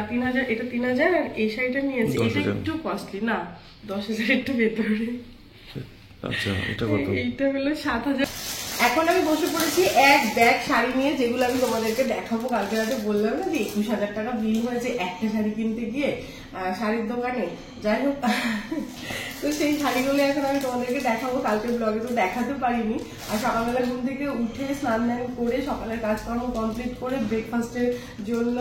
3000 এটা 3000 আর এই শাড়িটা নিয়েছি এটা একটু কস্টলি না 10000 একটু ভেতরে। আচ্ছা এটা কত? এইটা হলো 7000। এখন আমি বসে পড়েছি এক ব্যাগ শাড়ি নিয়ে, যেগুলো আমি তোমাদেরকে দেখাবো। কালকে রাতে বললাম না যে 21000 টাকা বিল হয়েছে একটা শাড়ি কিনতে গিয়ে শাড়ির দোকানে। যাই হোক, তো সেই শাড়িগুলো এখন আমি তোমাদেরকে দেখাবো। কালকে ব্লগে তো দেখাতে পারিনি। আর সকালবেলা ঘুম থেকে উঠে স্নান দান করে সকালের কাজকর্ম কমপ্লিট করে ব্রেকফাস্টের জন্য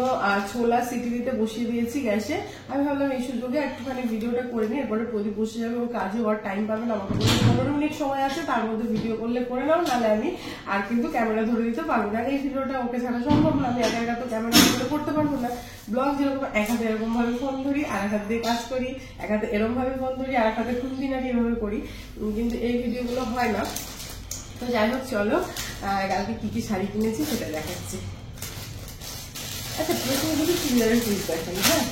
ছোলা সিটি দিতে বসিয়ে দিয়েছি গ্যাসে। আমি ভাবলাম এই সুযোগে একটুখানি ভিডিওটা করে নিই, এরপরে প্রদীপ বসে যাবে, ওর কাজে ওর টাইম পাবে না। আমাকে 15 মিনিট সময় আছে, তার মধ্যে ভিডিও করলে করে নাও, নাহলে আমি আর কিন্তু ক্যামেরা ধরে দিতে পারবো না। এই ভিডিওটা ওকে ছাড়া সম্ভব না, আমি একা একা তো ক্যামেরা ধরে করতে পারবো না। ব্লগ যেরকম এক হাতে এরকম ভাবে ফোন ধরি, আর এক হাত দিয়ে কাজ করি, এক হাতে এরকম ভাবে ফোন ধরি, আর এক হাতে খুন্তি নাড়ি এভাবে করি, কিন্তু এই ভিডিওগুলো হয় না। তো যাই হোক, চলো কালকে কি কি শাড়ি কিনেছি সেটা দেখাচ্ছি। আচ্ছা, প্রথমে যদি চুড়িদারের পিস দেখেন, হ্যাঁ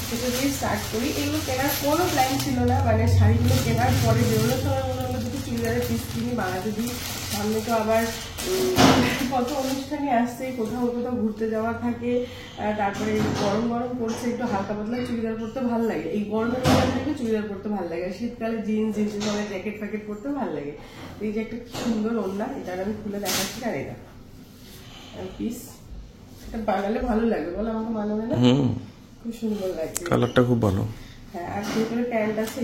সেটা দিয়ে স্টার্ট করি। এগুলো কেনার কোনো প্ল্যান ছিল না, মানে শাড়িগুলো কেনার পরে বেরোনোর সময় মনে হলো যদি চুড়িদারের পিস কিনি বানাতে দিই। সামনে তো আবার কত অনুষ্ঠানই আসছে, কোথাও কোথাও ঘুরতে যাওয়া থাকে, তারপরে গরম গরম করছে, একটু হালকা পাতলা চুড়িদার পরতে ভালো লাগে। এই গরমের মধ্যে থেকে চুড়িদার পরতে ভালো লাগে, শীতকালে জিন্স মানে জ্যাকেট ফ্যাকেট পরতে ভালো লাগে। এই যে একটা সুন্দর ওড়না, এটা আমি খুলে দেখাচ্ছি। আর এটা পিস, এটা বানালে ভালো লাগবে, বলো আমাকে বানাবে না? খুব সুন্দর লাগছে, কালারটা খুব ভালো। হ্যাঁ, আর ভিতরে প্যান্ট আছে,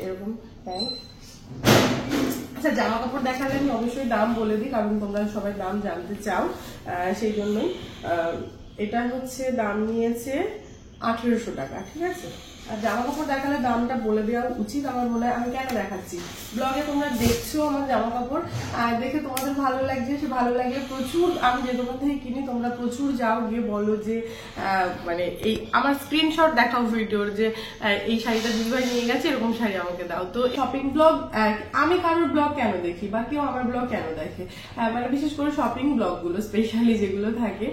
এরকম প্যান্ট। আচ্ছা, জামা কাপড় দেখালে আমি অবশ্যই দাম বলে দিই, কারণ তোমরা সবাই দাম জানতে চাও, সেই জন্যই। এটা হচ্ছে দাম নিয়েছে 1800 টাকা, ঠিক আছে। আর জামা কাপড় দেখালে দামটা বলে দেওয়া উচিত আমার মনে হয়। আমি কেন দেখাচ্ছি, ব্লগে তোমরা দেখছো আমার জামা কাপড়, দেখে তোমাদের ভালো লাগছে, সে ভালো লাগে প্রচুর। আমি যে দোকান থেকে কিনি তোমরা প্রচুর যাও, গিয়ে বলো যে মানে এই আমার স্ক্রিনশট দেখাও ভিডিওর, যে এই শাড়িটা দিদিভাই নিয়ে গেছে, এরকম শাড়ি আমাকে দাও। তো শপিং ব্লগ, আমি কারোর ব্লগ কেন দেখি বা কেউ আমার ব্লগ কেন দেখে, মানে বিশেষ করে শপিং ব্লগ গুলো স্পেশালি যেগুলো থাকে।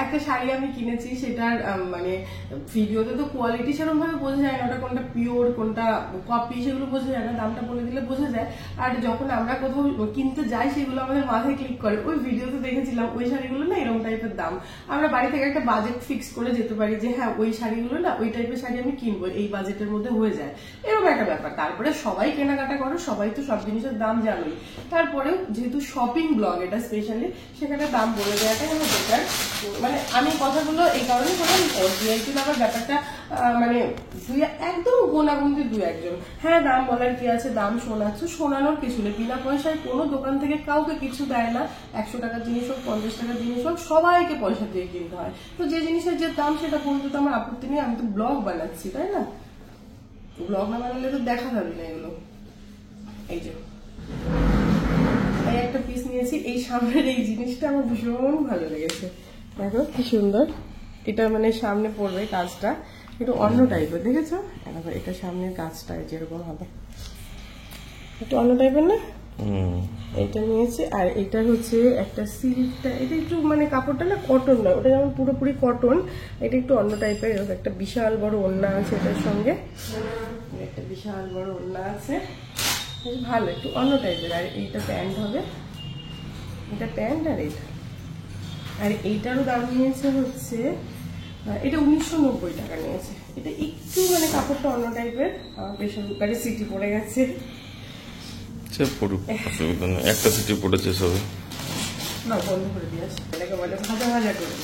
একটা শাড়ি আমি কিনেছি, সেটার মানে ভিডিওতে তো কোয়ালিটি সেরকম ভাবে বোঝা যায় না, ওটা কোনটা পিওর কোনটা কপি সেগুলো বোঝা যায় না, দামটা বলে দিলে বোঝা যায়। আর যখন আমরা কোথাও কিনতে যাই সেগুলো আমাদের মাথায় ক্লিক করে। ওই ভিডিওতে দেখেছিলাম ওই শাড়িগুলো না এরকম টাইপের দাম, আমরা বাড়ি থেকে একটা বাজেট ফিক্স করে যেতে পারি যে হ্যাঁ ওই শাড়িগুলো না ওই টাইপের শাড়ি আমি কিনবো, এই বাজেটের মধ্যে হয়ে যায়, এরকম একটা ব্যাপার। তারপরে সবাই কেনাকাটা করো, সবাই তো সব জিনিসের দাম জানোই, তারপরেও যেহেতু শপিং ব্লগ এটা স্পেশালি, সেখানে দাম বলে দেওয়াটাই আমার বেটার। মানে আমি কথাগুলো এই কারণেই বললাম, যেহেতু আমার ব্যাপারটা মানে একদম গোনাগুন্দি দু একজন, হ্যাঁ দাম বলার কি আছে, দাম শোনাচ্ছ, শোনানোর কিছু নেই। বিনা পয়সায় কোনো দোকান থেকে কাউকে কিছু দেয় না। 100 টাকার জিনিস হোক, 50 টাকার জিনিস হোক, সবাইকে পয়সা দিয়ে কিনতে হয়। তো যে জিনিসের যে দাম সেটা বলতে তো আমার আপত্তি নেই, আমি তো ব্লগ বানাচ্ছি, তাই না? ব্লগ না বানালে তো দেখা যাবে না এগুলো। এই যে একটা পিস নিয়েছি, এই সামনের এই জিনিসটা আমার ভীষণ ভালো লেগেছে, দেখো কি সুন্দর। এটা মানে সামনে পড়বে কাজটা একটু অন্য টাইপের, দেখেছো? এটা সামনের কাজটা যেরকম হবে একটু অন্য টাইপের না, এটা নিয়েছি। আর এটা হচ্ছে একটা সিল্কটা, এটা একটু মানে কাপড়টা না কটন না, ওটা যেমন পুরোপুরি কটন, এটা একটু অন্য টাইপের। একটা বিশাল বড় ওড়না আছে এটার সঙ্গে, একটা বিশাল বড় ওড়না আছে, ভালো একটু অন্য টাইপের। আর এইটা প্যান্ট হবে, এটা প্যান্ট। আর এইটা, আর এইটারও দাম নিয়েছে হচ্ছে, এটা 1990 টাকা নিয়েছে। এটা একটু মানে কাপড়টা অন্য টাইপের, প্রেশার কুকারে সিটি পড়ে গেছে, একটা সিটি পড়েছে সবে, না বন্ধ করে দিয়ে আসে, এটাকে বলে ভাজা ভাজা করে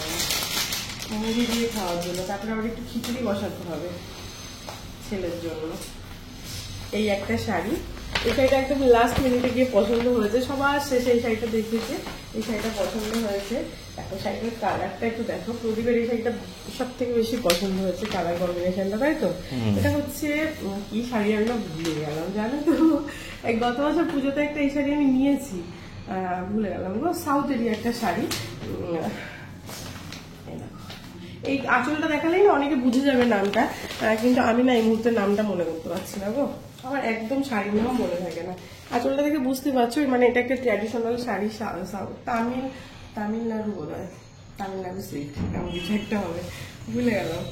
মুড়ি দিয়ে খাওয়ার জন্য। তারপরে আবার একটু খিচুড়ি বসাতে হবে ছেলের জন্য। এই একটা শাড়ি, এই শাড়িটা একদম লাস্ট মিনিটে গিয়ে পছন্দ হয়েছে, সবার শেষে এই শাড়িটা দেখেছে, এই শাড়িটা পছন্দ হয়েছে। এখন শাড়িটার কালারটা একটু দেখো, প্রদীপের এই শাড়িটা সব থেকে বেশি পছন্দ হয়েছে কালার কম্বিনেশনটা, তাই তো? এটা হচ্ছে কি শাড়ি আমি না ভুলে গেলাম, জানো তো? গত বছর পুজোতে একটা এই শাড়ি আমি নিয়েছি, ভুলে গেলাম গো, সাউথেরই একটা শাড়ি। এই আঁচলটা দেখালেই না অনেকে বুঝে যাবে নামটা, কিন্তু আমি না এই মুহূর্তে নামটা মনে করতে পারছি না গো, আমার একদম শাড়ির নাম মনে থাকে না। আঁচলটা দেখে বুঝতে পারছো, মানে এটা একটা ট্র্যাডিশনাল শাড়ি, তামিলনাড়ু বোধ হয়, তামিলনাড়ু সিল্ক এমন কিছু একটা হবে, ভুলে গেলাম।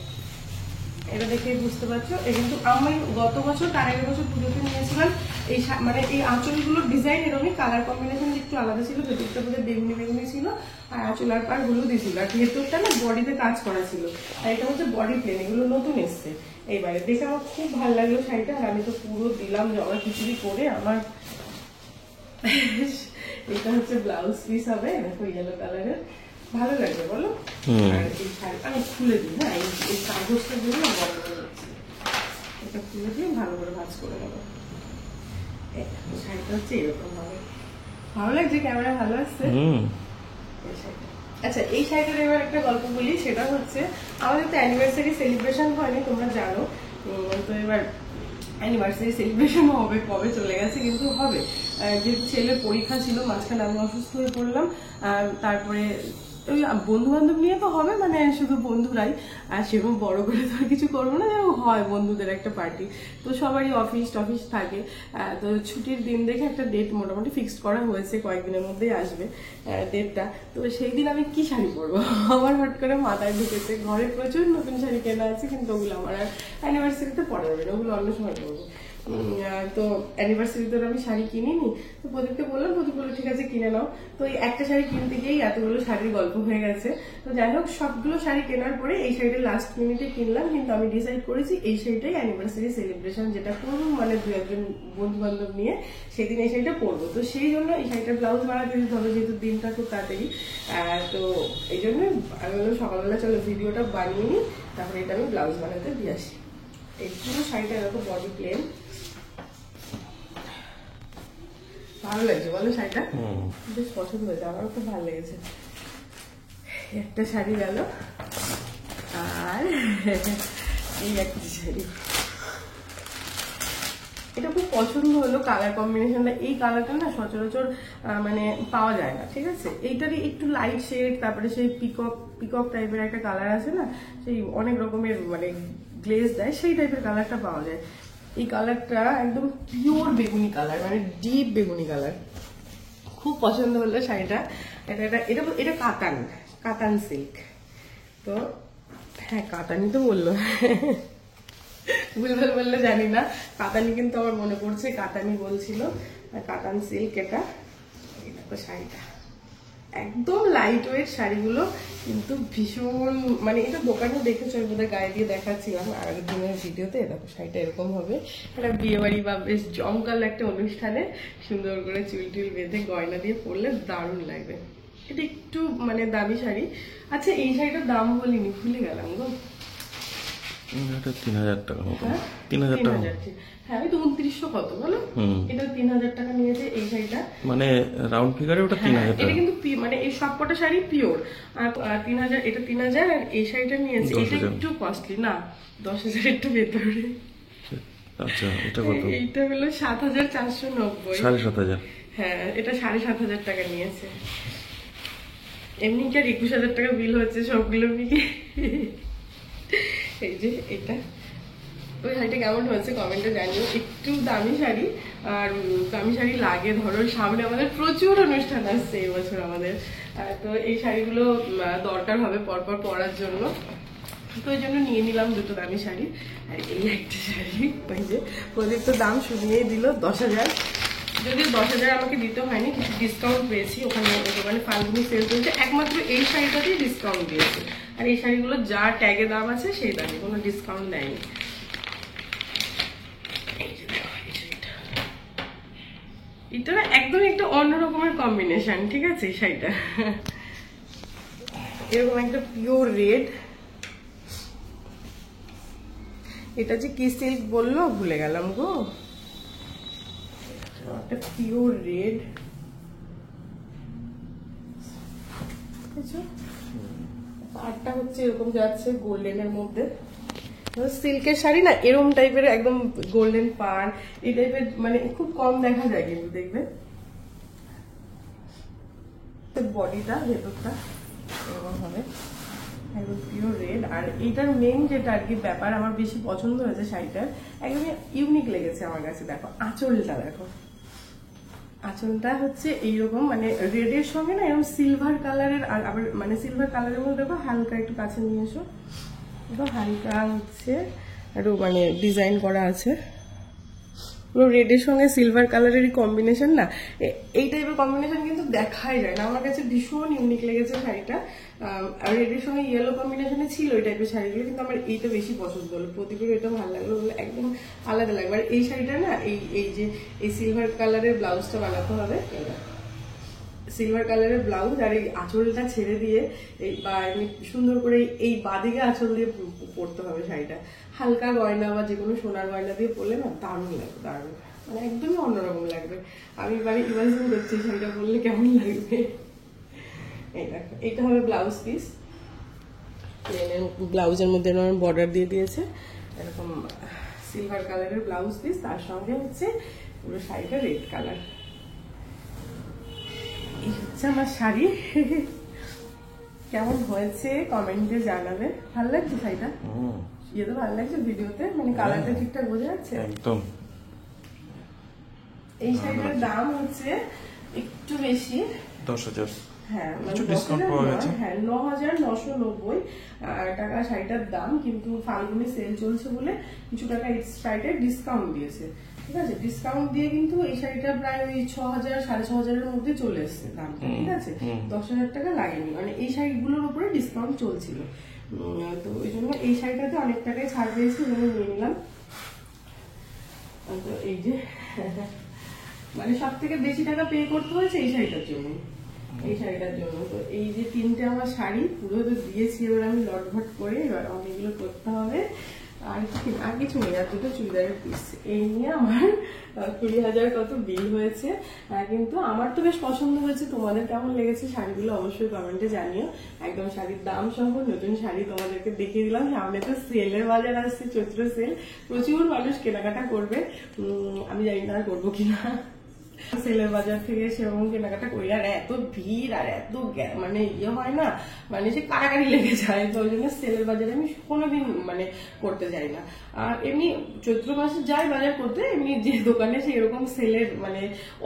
এটা দেখে বুঝতে পারছো। এই কিন্তু আমি গত বছর তার আগের বছর পুজোতে নিয়েছিলাম এই মানে এই আঁচলগুলোর ডিজাইন এরকমই, কালার কম্বিনেশন একটু আলাদা ছিল, ভেতরটা বোধহয় বেগুনি বেগুনি ছিল আর আঁচলার পার হলুদই ছিল, আর ভেতরটা না বডিতে কাজ করা ছিল, আর এটা হচ্ছে বডি প্লেন। এগুলো নতুন এসছে এইবারে, দেখে আমার খুব ভালো লাগলো শাড়িটা। আর আমি তো পুরো দিলাম জবা খিচুড়ি করে। আমার এটা হচ্ছে ব্লাউজ পিস হবে, দেখো ইয়েলো কালারের, ভালো লাগবে বলো? আর এই শাড়ি আমি খুলে দিই, হ্যাঁ এই কাগজটা দিয়ে না বড় করে দিচ্ছি, এটা খুলে দিয়ে ভালো করে ভাঁজ করে নেবো। শাড়িটা হচ্ছে এরকম হবে, ভালো লাগছে, ক্যামেরা ভালো আসছে। আচ্ছা এই শাড়িটার এবার একটা গল্প বলি, সেটা হচ্ছে আমাদের তো অ্যানিভার্সারি সেলিব্রেশন হয়নি, তোমরা জানো। তো এবার অ্যানিভার্সারি সেলিব্রেশন হবে, কবে চলে গেছে কিন্তু হবে। যেহেতু ছেলের পরীক্ষা ছিল, মাঝখানে আমি অসুস্থ হয়ে পড়লাম, তারপরে ওই বন্ধু বান্ধব নিয়ে তো হবে, মানে শুধু বন্ধুরাই, আর সেরকম বড় করে তো আর কিছু করবো না, যেরকম হয় বন্ধুদের একটা পার্টি। তো সবারই অফিস টফিস থাকে, তো ছুটির দিন দেখে একটা ডেট মোটামুটি ফিক্সড করা হয়েছে, কয়েকদিনের মধ্যেই আসবে ডেটটা। তো সেই দিন আমি কি শাড়ি পরবো আমার হট করে মাথায় ঢুকেছে। ঘরে প্রচুর নতুন শাড়ি কেনা আছে, কিন্তু ওগুলো আমার আর অ্যানিভার্সারিতে পরা যাবে না, ওগুলো অন্য সময় পরবো। তো অ্যানিভার্সারিতে আমি শাড়ি কিনিনি, তো প্রদীপকে বললাম, প্রদীপ বললো ঠিক আছে কিনে নাও। তো এই একটা শাড়ি কিনতে গিয়েই এতগুলো শাড়ির গল্প হয়ে গেছে। তো যাই হোক, সবগুলো শাড়ি কেনার পরে এই শাড়িটা লাস্ট মিনিটে কিনলাম, কিন্তু আমি ডিসাইড করেছি এই শাড়িটাই অ্যানিভার্সারি সেলিব্রেশন যেটা করবো, মানে দু একজন বন্ধু বান্ধব নিয়ে সেদিন এই শাড়িটা পরবো। তো সেই জন্য এই শাড়িটার ব্লাউজ বানাতে দিতে হবে, যেহেতু দিনটা খুব তাড়াতাড়ি। তো এই জন্য আমি বললাম সকালবেলা চলো ভিডিওটা বানিয়ে নিই, তারপরে এটা আমি ব্লাউজ বানাতে দিয়ে আসি। এই পুরো শাড়িটা এরকম বডি প্লেন, ভালো লাগছে বলো শাড়িটা? বেশ পছন্দ হয়েছে, আমারও খুব ভালো লেগেছে। একটা শাড়ি গেল, আর এই একটা শাড়ি, এটা খুব পছন্দ হলো কালার কম্বিনেশনটা। এই কালারটা না সচরাচর মানে পাওয়া যায় না, ঠিক আছে? এইটারই একটু লাইট শেড, তারপরে সেই পিকক টাইপের একটা কালার আছে না, সেই অনেক রকমের মানে গ্লেজ দেয়, সেই টাইপের কালারটা পাওয়া যায়। এই কালারটা একদম পিওর বেগুনি কালার, মানে ডিপ বেগুনি কালার, খুব পছন্দ হলো শাড়িটা। এটা কাতান সিল্ক। তো হ্যাঁ কাতানি তো বললো, ভুলভাল বললে জানি না, কাতানি কিন্তু আমার মনে পড়ছে, কাতানি বলছিল। কাতান সিল্ক এটা, শাড়িটা একদম লাইট ওয়েট শাড়িগুলো, কিন্তু ভীষণ মানে এটা দোকানে দেখেছো, বোধহয় গায়ে দিয়ে দেখাচ্ছিলাম আগের দিনের ভিডিওতে। দেখো শাড়িটা এরকম হবে, একটা বিয়ে বাড়ি বা বেশ জমকাল একটা অনুষ্ঠানে সুন্দর করে চুল টুল বেঁধে গয়না দিয়ে পরলে দারুণ লাগবে। এটা একটু মানে দামি শাড়ি। আচ্ছা এই শাড়িটার দাম বলিনি, ভুলে গেলাম গো। 3000 টাকা মতো। 3000 টাকা। হ্যাঁ আমি তো 2900 কত বলো, এটা 3000 টাকা নিয়েছে এই শাড়িটা, মানে রাউন্ড ফিগারে ওটা 3000 টাকা। এটা কিন্তু মানে এই সবকটা শাড়ি পিওর। আর 3000, এটা 3000, আর এই শাড়িটা নিয়েছে এটা একটু কস্টলি না, 10,000 একটু ভেতরে। আচ্ছা এটা কত? এইটা হলো 7490। 7500। হ্যাঁ এটা 7500 টাকা নিয়েছে। এমনি কি আর 21000 টাকা বিল হচ্ছে সবগুলো মিলিয়ে। এই যে এটা, ওই শাড়িটা কেমন হয়েছে কমেন্টে জানিও। একটু দামি শাড়ি, আর দামি শাড়ি লাগে, ধরো সামনে আমাদের প্রচুর অনুষ্ঠান আসছে এবছর আমাদের, তো এই শাড়িগুলো দরকার হবে পরপর পরার জন্য, তো ওই জন্য নিয়ে নিলাম দুটো দামি শাড়ি। আর এই একটা শাড়ি, ওই যে প্রদীপ তো দাম শুনিয়েই দিল 10,000, যদিও 10,000 আমাকে দিতে হয়নি, কিছু ডিসকাউন্ট পেয়েছি ওখানে, মানে ফাল্গুনি সেল চলছে, একমাত্র এই শাড়িটাতেই ডিসকাউন্ট দিয়েছে। আর এই শাড়িগুলো যা ট্যাগে দাম আছে সেই দামে, কোনো ডিসকাউন্ট দেয়নি। এটা না একদম একটা অন্যরকমের কম্বিনেশন, ঠিক আছে? এই শাড়িটা এরকম একটা পিওর রেড, এটা যে কি সিল্ক বললো ভুলে গেলাম গো, একটা পিওর রেড, পাড়টা হচ্ছে এরকম যাচ্ছে গোল্ডেনের মধ্যে। সিল্কের শাড়ি না এরকম টাইপের একদম গোল্ডেন পাড়, এই টাইপের মানে খুব কম দেখা যায়, কিন্তু দেখবে বডিটা ভেতরটা এরকম হবে একদম পিওর রেড। আর এইটার মেইন যেটা আর কি ব্যাপার আমার বেশি পছন্দ হয়েছে শাড়িটার, একদমই ইউনিক লেগেছে আমার কাছে। দেখো আঁচলটা, দেখো আঁচলটা হচ্ছে এইরকম, মানে রেডের সঙ্গে না এরকম সিলভার কালারের, আর আবার মানে সিলভার কালারের মধ্যে দেখো হালকা একটু কাছে নিয়ে এসো, হালকা হচ্ছে একটু মানে ডিজাইন করা আছে, পুরো রেডের সঙ্গে সিলভার কালারেরই কম্বিনেশন না, এই টাইপের কম্বিনেশন কিন্তু দেখাই যায় না। আমার কাছে ভীষণ ইউনিক লেগেছে শাড়িটা। আর রেডের সঙ্গে ইয়েলো কম্বিনেশনে ছিল এই টাইপের শাড়িগুলো, কিন্তু আমার এইটা বেশি পছন্দ হলো। প্রদীপের এটা ভালো লাগলো বলে একদম আলাদা লাগবে। আর এই শাড়িটা না এই যে এই সিলভার কালারের ব্লাউজটা বানাতে হবে, সিলভার কালারের ব্লাউজ, আর এই আঁচলটা ছেড়ে দিয়ে এই বা এমনি সুন্দর করে এই বাদিকে আঁচল দিয়ে পরতে হবে শাড়িটা। হালকা গয়না বা যেকোনো সোনার গয়না দিয়ে পরলে না দারুণ লাগবে, দারুণ মানে একদমই অন্যরকম লাগবে। আমি এবারে ইমাজিন করছি শাড়িটা পরলে কেমন লাগবে। এই দেখো, এইটা হবে ব্লাউজ পিস, ব্লাউজের মধ্যে বর্ডার দিয়ে দিয়েছে এরকম সিলভার কালারের ব্লাউজ পিস, তার সঙ্গে হচ্ছে পুরো শাড়িটা রেড কালার। এই হচ্ছে আমার শাড়ি। কেমন হয়েছে কমেন্টে জানাবে। ভালো লাগছে শাড়িটা? ইয়ে তো ভালো লাগছে ভিডিওতে, মানে কালারটা ঠিকঠাক বোঝা যাচ্ছে একদম। এই শাড়িটার দাম হচ্ছে একটু বেশি, 10,000। হ্যাঁ কিছু ডিসকাউন্ট পাওয়া গেছে। হ্যাঁ 9,990 টাকা শাড়িটার দাম, কিন্তু ফাল্গুনি সেল চলছে বলে কিছু টাকা শাড়িটায় ডিসকাউন্ট দিয়েছে। ঠিক আছে, ডিসকাউন্ট দিয়ে কিন্তু এই শাড়িটা প্রায় ওই 6,000 6,500-এর মধ্যে চলে এসছে দামটা। ঠিক আছে, 10,000 টাকা লাগেনি, মানে এই শাড়িগুলোর উপরে ডিসকাউন্ট চলছিল। তো ওই জন্য এই শাড়িটাতে অনেক টাকায় ছাড় পেয়েছি, ওই জন্য নিয়ে নিলাম। তো এই যে মানে সব থেকে বেশি টাকা পে করতে হয়েছে এই শাড়িটার জন্য, এই শাড়িটার জন্য। তো এই যে তিনটে আমার শাড়ি পুরো তো দিয়েছি, এবার আমি লটঘট করে এবার অনেকগুলো করতে হবে। আর কিছু নেই, আর দুটো চুড়িদারের পিস, এই নিয়ে আমার 20,000 কত বিল হয়েছে। কিন্তু আমার তো বেশ পছন্দ হয়েছে। তোমাদের কেমন লেগেছে শাড়িগুলো অবশ্যই কমেন্টে জানিও। একদম শাড়ির দাম সহ নতুন শাড়ি তোমাদেরকে দেখিয়ে দিলাম। সামনে তো সেলের বাজার আসছে, চৈত্র সেল, প্রচুর মানুষ কেনাকাটা করবে। আমি জানি না করবো কিনা, সেলের বাজার থেকে সেরকম কেনাকাটা করি। আর এত ভিড় আর এত মানে ইয়ে হয় না, মানে সে কাটাকাটি লেগে যায়। তো ওই জন্য সেলের বাজারে আমি কোনোদিন মানে করতে যাই না। আর এমনি চৈত্র মাসে যাই বাজার করতে, এমনি যে দোকানে সেরকম সেলের মানে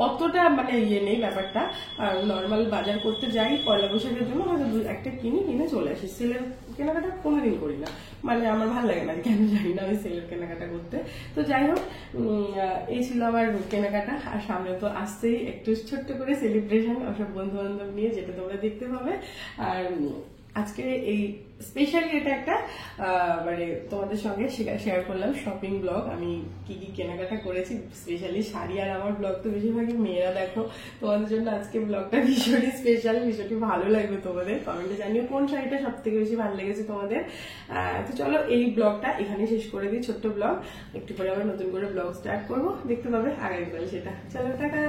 অতটা মানে ইয়ে নেই ব্যাপারটা। আর নর্মাল বাজার করতে যাই পয়লা বৈশাখের জন্য, হয়তো একটা কিনে চলে আসি। সেলের কেনাকাটা কোনোদিন করি না, মানে আমার ভালো লাগে না, কেন জানি না আমি সেলের কেনাকাটা করতে। তো যাই হোক, এই ছিল আমার কেনাকাটা। আর সামনে তো আসতেই একটু ছোট্ট করে সেলিব্রেশন সব বন্ধু বান্ধব নিয়ে, যেটা তোমরা দেখতে পাবে। আর আজকে এই স্পেশালি এটা একটা মানে তোমাদের সঙ্গে শেয়ার করলাম শপিং ব্লগ। আমি কি কি কেনাকাটা করেছি, স্পেশালি শাড়ি। আর আমার ব্লগ তো বেশিরভাগই মেয়েরা দেখো, তোমাদের জন্য আজকে ব্লগটা ভীষণই স্পেশাল, ভীষণই ভালো লাগবে তোমাদের। কমেন্টে জানিও কোন শাড়িটা সব থেকে বেশি ভালো লেগেছে তোমাদের। তো চলো এই ব্লগটা এখানে শেষ করে দিই, ছোট্ট ব্লগ। একটু পরে আবার নতুন করে ব্লগ স্টার্ট করবো, দেখতে পাবে আগামীকাল সেটা। চলো টাটা।